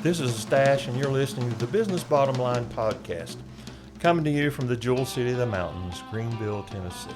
This is Stash, and you're listening to the Business Bottom Line podcast, coming to you from the Jewel City of the Mountains, Greenville, Tennessee.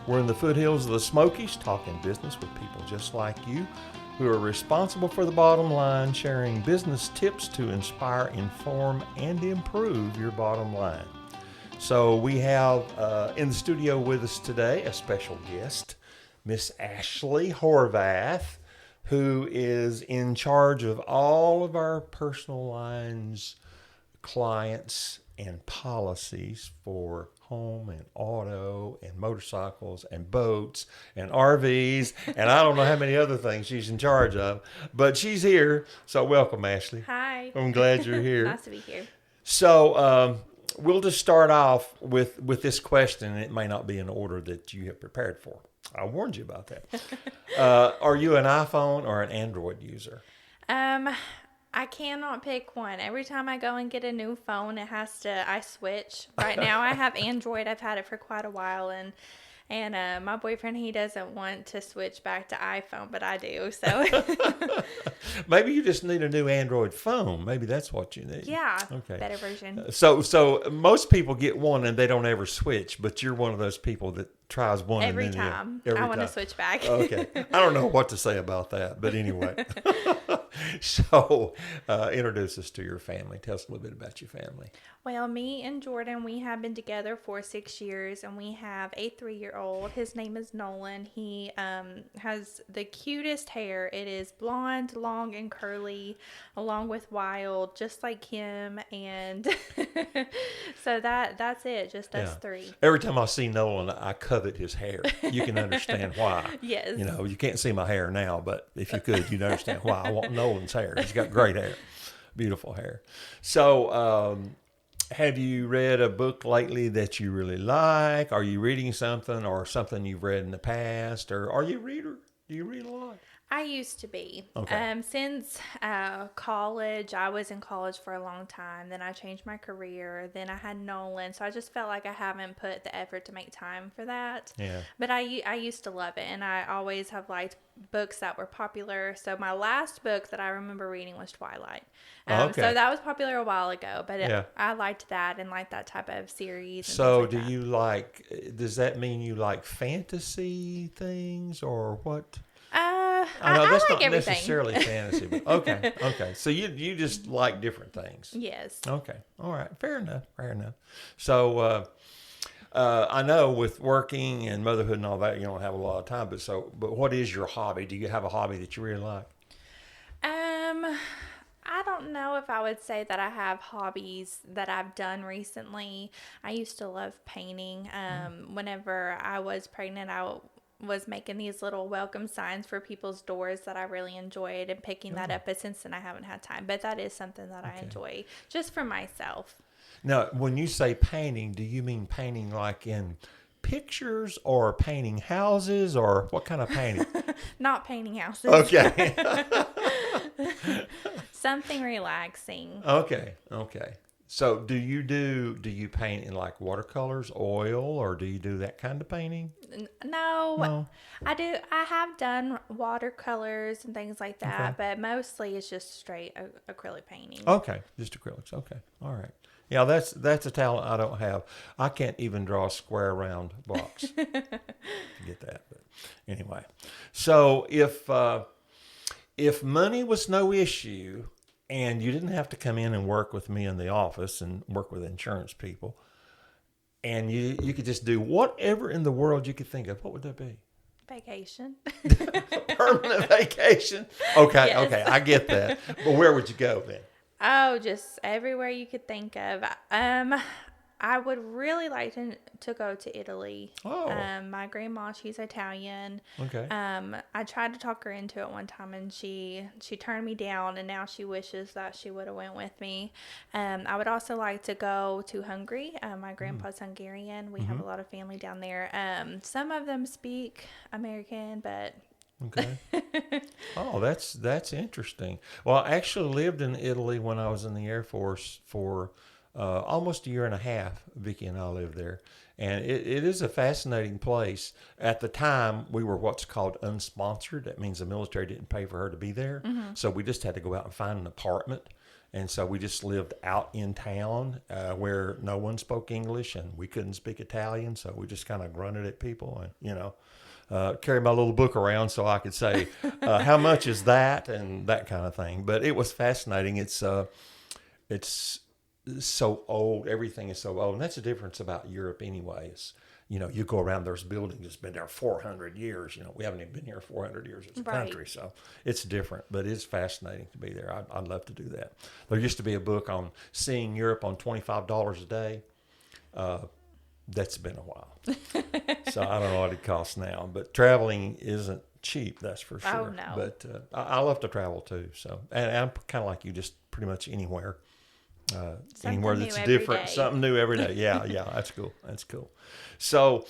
We're in the foothills of the Smokies, talking business with people just like you, who are responsible for the bottom line, sharing business tips to inspire, inform, and improve your bottom line. So we have in the studio with us today a special guest, Miss Ashley Horvath, who is in charge of all of our personal lines clients and policies for home and auto and motorcycles and boats and RVs and I don't know how many other things she's in charge of, but she's here. So welcome, Ashley. Hi. I'm glad you're here. Nice to be here. So we'll just start off with this question. It may not be in order that you have prepared for. I warned you about that. Are you an iPhone or an Android user? I cannot pick one. Every time I go and get a new phone, I switch. Right now I have Android. I've had it for quite a while, and my boyfriend, he doesn't want to switch back to iPhone, but I do. So maybe you just need a new Android phone. Maybe that's what you need. Yeah. Okay. Better version. So most people get one and they don't ever switch, but you're one of those people that tries one every time. I want to switch back. Okay. I don't know what to say about that, but anyway. So introduce us to your family. Tell us a little bit about your family. Well, me and Jordan, we have been together for 6 years, and we have a 3-year-old. His name is Nolan. He has the cutest hair. It is blonde, long, and curly, along with wild, just like him. And so that's it, just us three. Every time I see Nolan, I covet his hair. You can understand why. Yes. You know, you can't see my hair now, but if you could, you'd understand why. I want Nolan's hair. He's got great hair. Beautiful hair. So, have you read a book lately that you really like? Are you reading something or something you've read in the past? Or are you a reader? Do you read a lot? I used to be. Okay. Since college, I was in college for a long time. Then I changed my career. Then I had Nolan. So I just felt like I haven't put the effort to make time for that. Yeah. But I used to love it. And I always have liked books that were popular. So my last book that I remember reading was Twilight. Okay. So that was popular a while ago. But Yeah. I liked that and liked that type of series. And So things like that. does that mean you like fantasy things or what? I know that's like not everything. necessarily fantasy, but okay. So you just like different things. Yes. Okay. All right. Fair enough. So I know with working and motherhood and all that, you don't have a lot of time. But what is your hobby? Do you have a hobby that you really like? I don't know if I would say that I have hobbies that I've done recently. I used to love painting. Whenever I was pregnant, I was making these little welcome signs for people's doors that I really enjoyed and picking that up. But since then, I haven't had time. But that is something that I enjoy just for myself. Now, when you say painting, do you mean painting like in pictures or painting houses or what kind of painting? Not painting houses. Okay. Something relaxing. Okay. So do you paint in like watercolors, oil, or do you do that kind of painting? No. I do. I have done watercolors and things like that, but mostly it's just straight acrylic painting. Okay, just acrylics. Okay, all right. Yeah, that's a talent I don't have. I can't even draw a square round box. Get that, but anyway. So if money was no issue, and you didn't have to come in and work with me in the office and work with insurance people, and you could just do whatever in the world you could think of, what would that be? Vacation. Permanent vacation? Okay, Yes. okay, I get that. But where would you go then? Oh, just everywhere you could think of. I would really like to go to Italy. Oh. My grandma, she's Italian. Okay. I tried to talk her into it one time, and she turned me down, and now she wishes that she would have went with me. I would also like to go to Hungary. My grandpa's Hungarian. We have a lot of family down there. Some of them speak American, but... Okay. Oh, that's interesting. Well, I actually lived in Italy when I was in the Air Force for almost a year and a half. Vicki and I lived there, and it is a fascinating place. At the time, we were what's called unsponsored. That means the military didn't pay for her to be there, so we just had to go out and find an apartment. And so we just lived out in town where no one spoke English and we couldn't speak Italian. So we just kind of grunted at people and, carried my little book around so I could say, how much is that? And that kind of thing. But it was fascinating. It's so old. Everything is so old. And that's the difference about Europe anyways. You go around those buildings, it's been there 400 years. We haven't even been here 400 years as a country. So it's different, but it's fascinating to be there. I'd love to do that. There used to be a book on seeing Europe on $25 a day. That's been a while. So I don't know what it costs now, but traveling isn't cheap, that's for sure. Oh, no. But I love to travel too. So, and I'm kind of like you, just pretty much anywhere. Anywhere that's different, something new every day. Yeah, that's cool. That's cool. So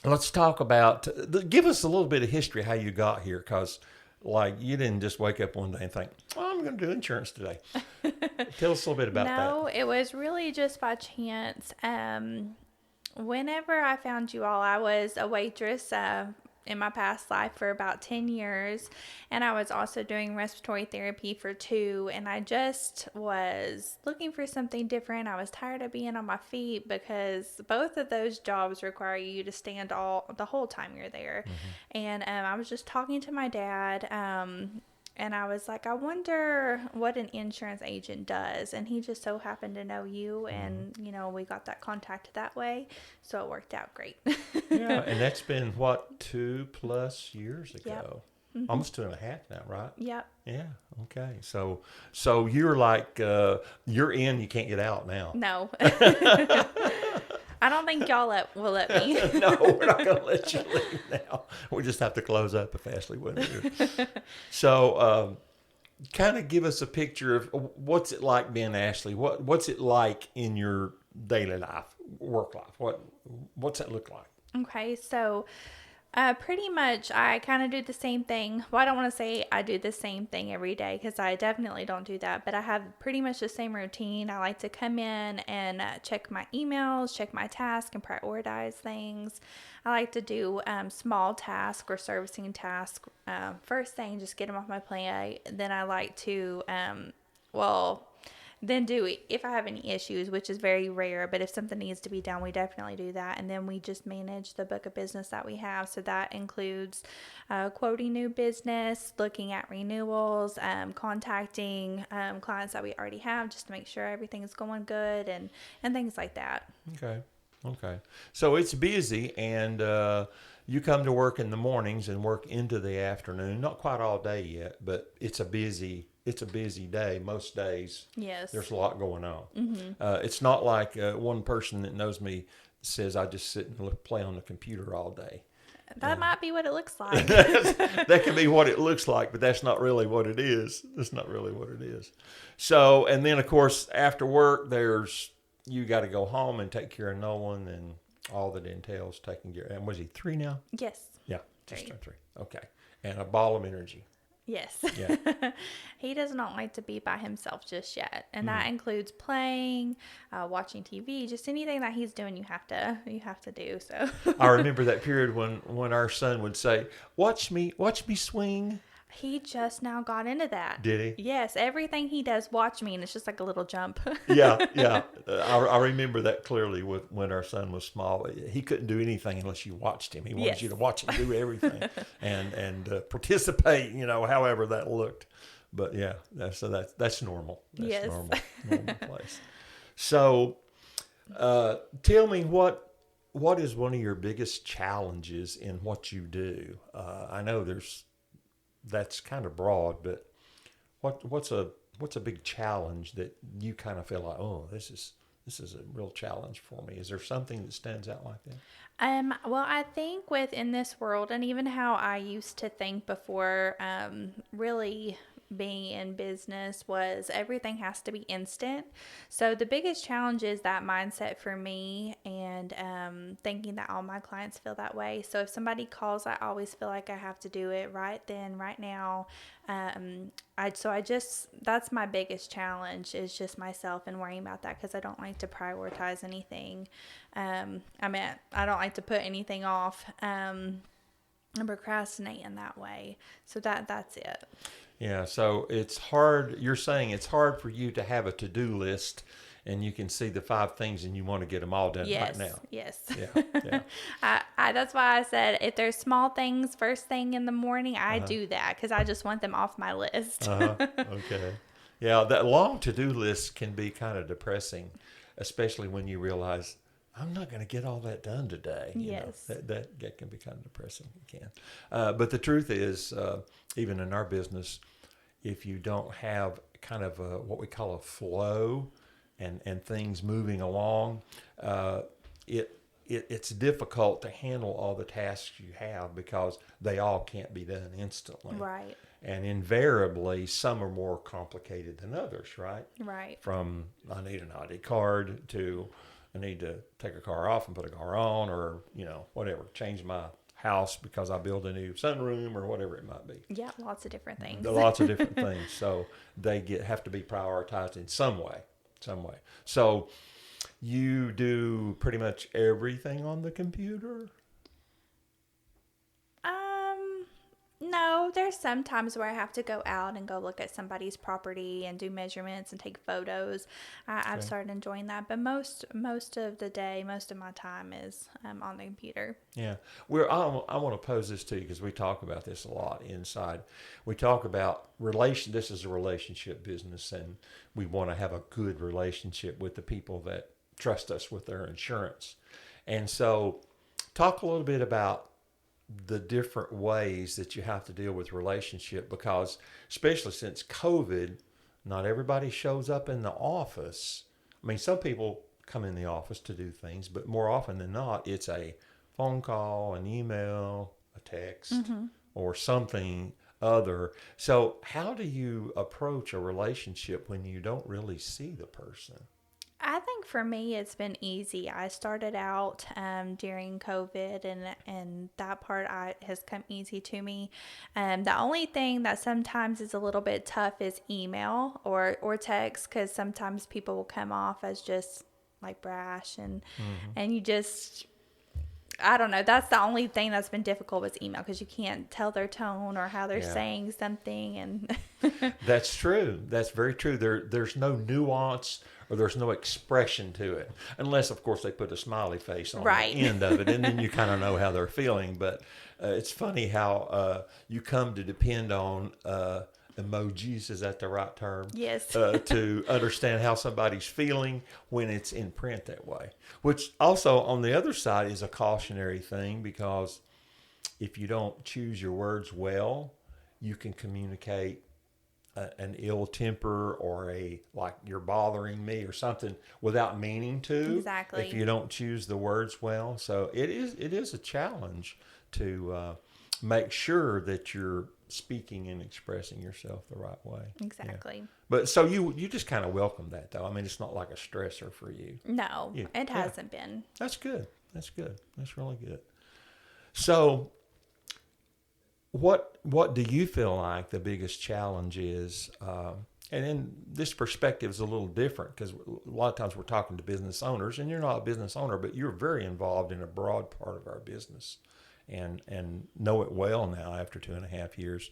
let's talk about, give us a little bit of history how you got here, because like you didn't just wake up one day and think, I'm going to do insurance today. Tell us a little bit about that. No, it was really just by chance. Whenever I found you all, I was a waitress in my past life for about 10 years, and I was also doing respiratory therapy for 2, and I just was looking for something different. I was tired of being on my feet because both of those jobs require you to stand the whole time you're there. And I was just talking to my dad, and I was like, I wonder what an insurance agent does. And he just so happened to know you. And, we got that contact that way. So it worked out great. Yeah. And that's been, 2+ years ago? Yep. Almost 2.5 now, right? Yep. Yeah. Okay. So you're like, you're in, you can't get out now. No. I don't think y'all will let me. No, we're not going to let you leave now. We just have to close up if Ashley wasn't here. So, kind of give us a picture of what's it like being Ashley. What's it like in your daily life, work life? What's that look like? Okay, so pretty much I kind of do the same thing. Well, I don't want to say I do the same thing every day because I definitely don't do that, but I have pretty much the same routine. I like to come in and check my emails, check my tasks, and prioritize things. I like to do small tasks or servicing tasks first thing, just get them off my plate. Then I like to, then do it if I have any issues, which is very rare, but if something needs to be done, we definitely do that. And then we just manage the book of business that we have. So that includes quoting new business, looking at renewals, contacting clients that we already have just to make sure everything is going good and things like that. Okay. So it's busy, and you come to work in the mornings and work into the afternoon. Not quite all day yet, but it's a busy day. Most days, yes, there's a lot going on. It's not like one person that knows me says I just sit and play on the computer all day. That might be what it looks like. That can be what it looks like, but that's not really what it is. That's not really what it is. So, and then of course after work, you got to go home and take care of Nolan and all that entails taking care. And was he 3 now? Yes. Yeah, just turned 3. Okay, and a ball of energy. Yes. Yeah. He does not like to be by himself just yet. And that includes playing, watching TV, just anything that he's doing you have to do. So I remember that period when our son would say, watch me swing. He just now got into that. Did he? Yes. Everything he does, watch me, and it's just like a little jump. Yeah. I remember that clearly when our son was small. He couldn't do anything unless you watched him. He wanted you to watch him do everything and participate, however that looked. But yeah, that's normal. That's normal place. So tell me what is one of your biggest challenges in what you do? I know that's kind of broad, but what's a big challenge that you kind of feel like, oh, this is a real challenge for me? Is there something that stands out like that? Well, I think within this world, and even how I used to think before, really being in business, was everything has to be instant. So the biggest challenge is that mindset for me, and thinking that all my clients feel that way. So if somebody calls, I always feel like I have to do it right then, right now. That's my biggest challenge, is just myself and worrying about that, because I don't like to prioritize anything. I don't like to put anything off. and procrastinate in that way. So that's it. Yeah, so it's hard. You're saying it's hard for you to have a to-do list and you can see the 5 things and you want to get them all done right Yes, now. yes. Yeah, yeah. That's why I said if there's small things first thing in the morning, I Uh-huh. do that because I just want them off my list. Uh-huh. Okay. Yeah, that long to-do list can be kind of depressing, especially when you realize I'm not going to get all that done today. You know, Yes. that can be kind of depressing. It can. But the truth is, even in our business, if you don't have kind of what we call a flow and things moving along, uh, it's difficult to handle all the tasks you have because they all can't be done instantly. Right. And invariably, some are more complicated than others, right? Right. From I need an ID card to I need to take a car off and put a car on, or whatever, change my house because I build a new sunroom or whatever it might be. Yeah, lots of different things. Lots of different things. So they have to be prioritized in some way. So you do pretty much everything on the computer? No, there's some times where I have to go out and go look at somebody's property and do measurements and take photos. I've started enjoying that, but most of the day, most of my time is on the computer. Yeah. I want to pose this to you because we talk about this a lot inside. We talk about this is a relationship business, and we want to have a good relationship with the people that trust us with their insurance. And so talk a little bit about the different ways that you have to deal with relationship, because especially since COVID, not everybody shows up in the office. I mean, some people come in the office to do things, but more often than not, it's a phone call, an email, a text, or something other. So how do you approach a relationship when you don't really see the person? I think for me, it's been easy. I started out during COVID, and that part has come easy to me. The only thing that sometimes is a little bit tough is email or text, because sometimes people will come off as just like brash and you just. I don't know. That's the only thing that's been difficult with email, because you can't tell their tone or how they're saying something. And That's true. That's very true. There's no nuance or there's no expression to it, unless, of course, they put a smiley face on Right. the end of it, and then you kind of know how they're feeling. But it's funny how you come to depend on emojis, is that the right term? Yes. To understand how somebody's feeling when it's in print that way. Which also, on the other side, is a cautionary thing, because if you don't choose your words well, you can communicate an ill temper or like you're bothering me or something without meaning to. Exactly. If you don't choose the words well. So it is a challenge to make sure that you're speaking and expressing yourself the right way. Exactly. Yeah. But so you just kind of welcome that, though. I mean, it's not like a stressor for you. No, it hasn't been. That's good. That's good. That's really good. So what do you feel like the biggest challenge is? And then this perspective is a little different, because a lot of times we're talking to business owners, and you're not a business owner, but you're very involved in a broad part of our business and know it well now after 2.5 years.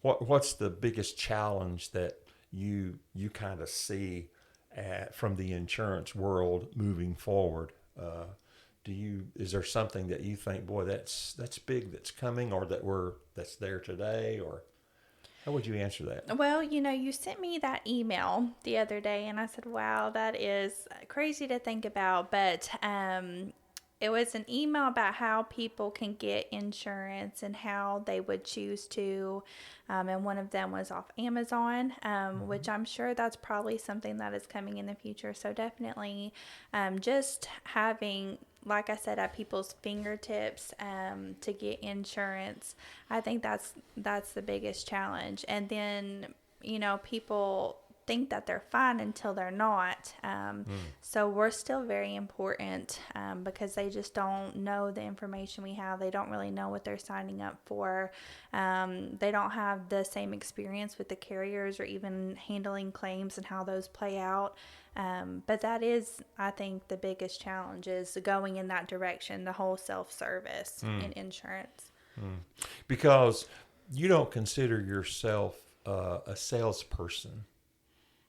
What's the biggest challenge that you kind of see from the insurance world moving forward? Is there something that you think, boy, that's big, that's coming, or that's there today, or how would you answer that? Well, you sent me that email the other day, and I said, wow, that is crazy to think about. But it was an email about how people can get insurance and how they would choose to. And one of them was off Amazon, which I'm sure that's probably something that is coming in the future. So definitely just having, like I said, at people's fingertips to get insurance, I think that's the biggest challenge. And then, people think that they're fine until they're not. So we're still very important because they just don't know the information we have. They don't really know what they're signing up for. They don't have the same experience with the carriers or even handling claims and how those play out. But that is, I think, the biggest challenge is going in that direction, the whole self-service in insurance. Because you don't consider yourself a salesperson.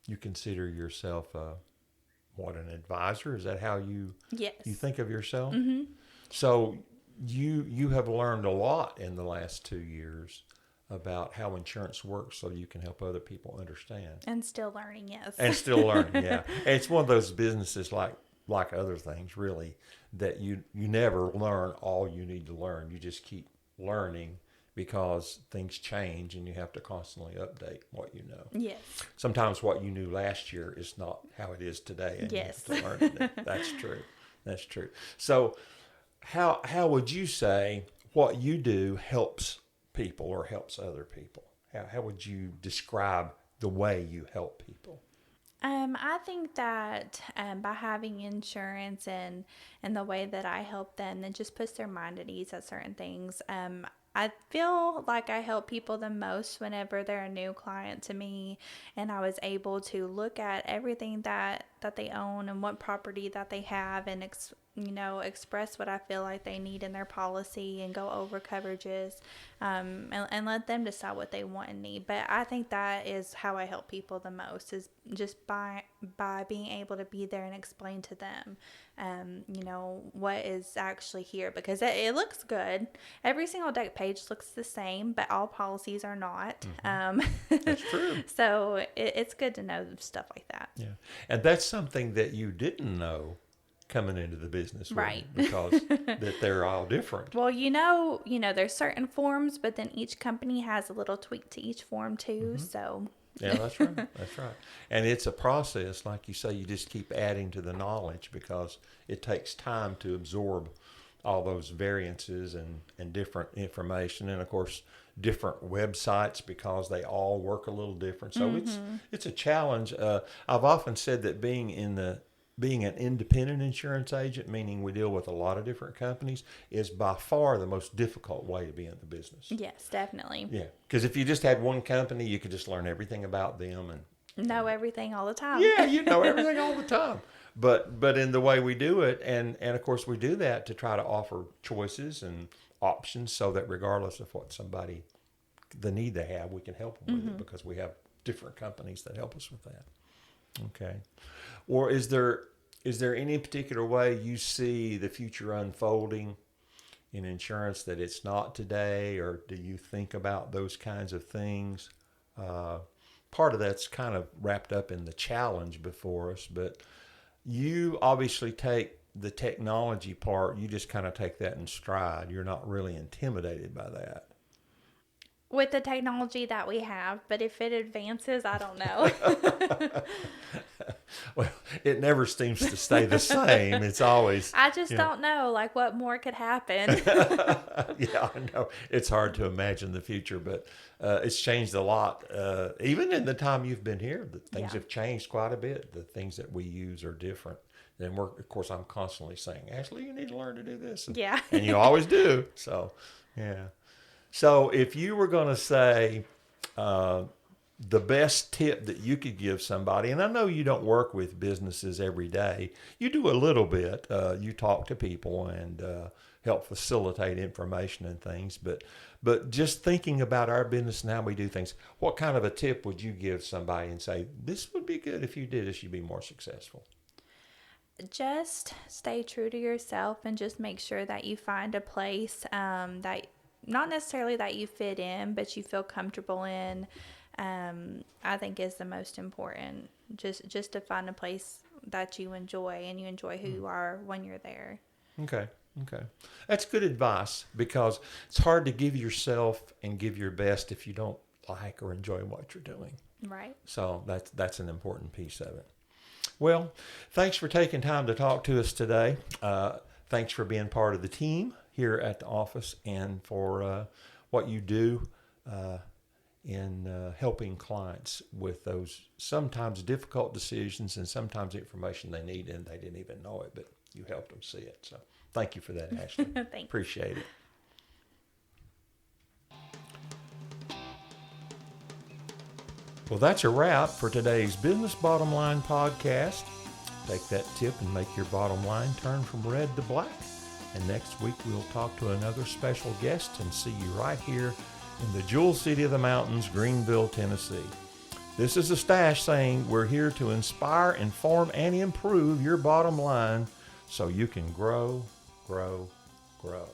You consider yourself an advisor? Is that how you Yes. think of yourself? Mm-hmm. So you have learned a lot in the last 2 years about how insurance works, so you can help other people understand. And still learning, yes. And still learning, yeah. And it's one of those businesses like other things, really, that you never learn all you need to learn. You just keep learning because things change and you have to constantly update what you know. Yes. Sometimes what you knew last year is not how it is today, and Yes. you have to learn it. That's true. That's true. So how would you say what you do helps people or helps other people? How would you describe the way you help people? I think that by having insurance and the way that I help them, it just puts their mind at ease at certain things. I feel like I help people the most whenever they're a new client to me, and I was able to look at everything that they own and what property that they have, and express what I feel like they need in their policy and go over coverages, and let them decide what they want and need. But I think that is how I help people the most, is just by being able to be there and explain to them, what is actually here, because it looks good. Every single deck page looks the same, but all policies are not. That's true. So it's good to know stuff like that. Yeah. And that's something that you didn't know coming into the business, Right? Because that they're all different. Well, there's certain forms, but then each company has a little tweak to each form too. Mm-hmm. So Yeah, that's right. That's right. And it's a process, like you say, you just keep adding to the knowledge because it takes time to absorb all those variances and different information. And of course, different websites, because they all work a little different. So it's a challenge. I've often said that being an independent insurance agent, meaning we deal with a lot of different companies, is by far the most difficult way to be in the business. yes, definitely. Yeah, because if you just had one company, you could just learn everything about them and Know everything all the time. yeah, you know everything all the time. But in the way we do it, and of course we do that to try to offer choices and options, so that regardless of what the need they have, we can help them with it, because we have different companies that help us with that. Okay. Or is there any particular way you see the future unfolding in insurance that it's not today, or do you think about those kinds of things? Part of that's kind of wrapped up in the challenge before us, but you obviously take the technology part, you just kind of take that in stride. You're not really intimidated by that. With the technology that we have, but if it advances, I don't know. Well, it never seems to stay the same. It's always... I just don't know, like, what more could happen. Yeah, I know. It's hard to imagine the future, but it's changed a lot. Even in the time you've been here, things have changed quite a bit. The things that we use are different. And of course, I'm constantly saying, Ashley, you need to learn to do this. Yeah. And you always do. So, yeah. So if you were going to say the best tip that you could give somebody, and I know you don't work with businesses every day, you do a little bit. You talk to people and help facilitate information and things, but just thinking about our business and how we do things, what kind of a tip would you give somebody and say, this would be good if you did this, you'd be more successful? Just stay true to yourself and just make sure that you find a place that not necessarily that you fit in, but you feel comfortable in. I think is the most important. Just to find a place that you enjoy and you enjoy who you are when you're there. Okay. That's good advice, because it's hard to give yourself and give your best if you don't like or enjoy what you're doing. Right. So that's an important piece of it. Well, thanks for taking time to talk to us today. Thanks for being part of the team here at the office, and for what you do in helping clients with those sometimes difficult decisions and sometimes information they need and they didn't even know it, but you helped them see it. So thank you for that, Ashley. Thanks. Appreciate it. Well, that's a wrap for today's Business Bottom Line podcast. Take that tip and make your bottom line turn from red to black. And next week we'll talk to another special guest and see you right here in the Jewel City of the Mountains, Greenville, Tennessee. This is the Stash saying we're here to inspire, inform, and improve your bottom line so you can grow, grow, grow.